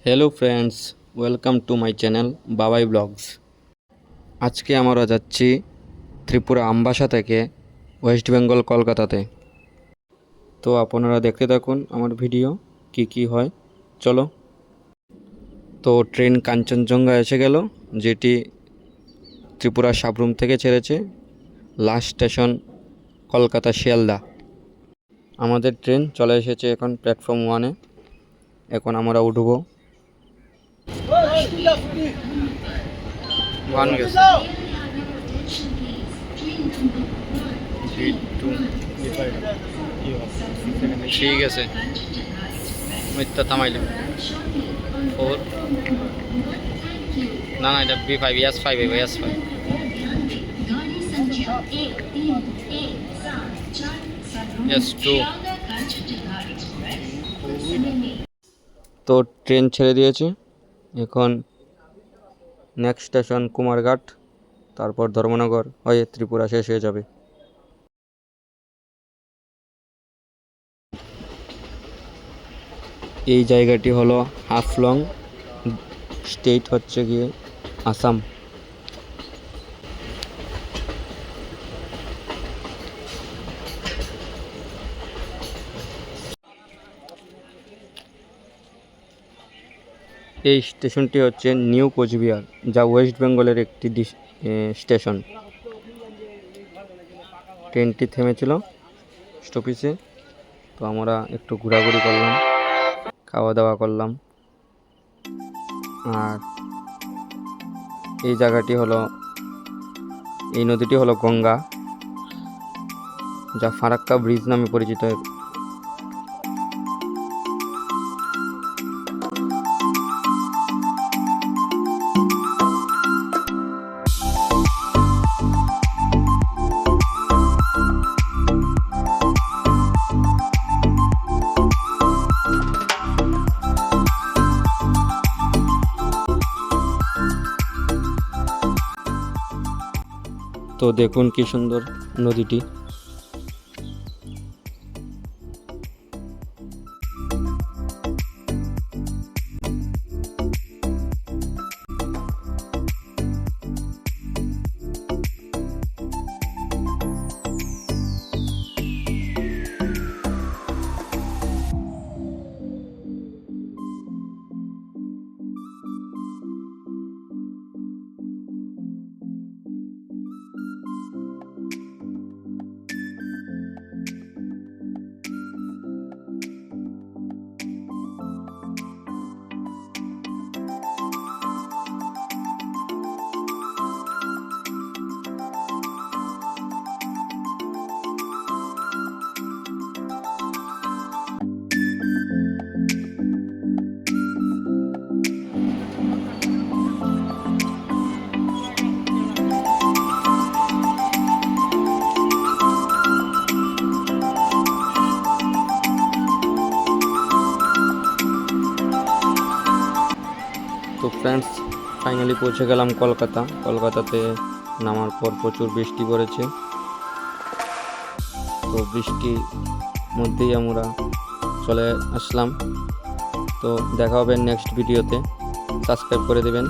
Hello friends, welcome to my channel বাবাই blogs. আজকে আমরা যাচ্ছি ত্রিপুরা আমবাসা থেকে ওয়েস্ট বেঙ্গল কলকাতাতে। তো আপনারা দেখতে থাকুন আমার ভিডিও কি কি হয়। চলো। তো ট্রেন কাঞ্চনজঙ্ঘা এসে গেল, যেটি ত্রিপুরা সাবরুম থেকে ছেড়েছে। Last station Kolkata Sealdah. আমাদের ট্রেন চলে এসেছে এখন প্ল্যাটফর্ম 1-এ। এখন আমরা উঠব। ঠিক আছে, মিথ্যা থামাইলে 4 না না, এটা B5 S5 S5 S2। তো ট্রেন ছেড়ে দিয়েছে। এখন নেক্সট স্টেশন কুমারঘাট, তারপর ধর্মনগর হয়ে ত্রিপুরা শেষ হয়ে যাবে। এই জায়গাটি হলো হাফলং, স্টেট হচ্ছে গিয়ে আসাম। এই স্টেশনটি হচ্ছে নিউ কোচবিহার, যা ওয়েস্ট বেঙ্গলের একটি স্টেশন। ট্রেনটি থেমেছিল স্টপেজে। তো আমরা একটু ঘোরাঘুরি করলাম, খাওয়া দাওয়া করলাম। আর এই জায়গাটি হলো, এই নদীটি হলো গঙ্গা, যা ফারাক্কা ব্রিজ নামে পরিচিত। তো দেখুন কি সুন্দর নদীটি। তো ফ্রেন্ডস, ফাইনালি পৌঁছে গেলাম কলকাতাতে। নামার পর প্রচুর বৃষ্টি পড়েছে। তো বৃষ্টির মধ্যেই আমরা চলে আসলাম। তো দেখা হবে নেক্সট ভিডিওতে। সাবস্ক্রাইব করে দেবেন।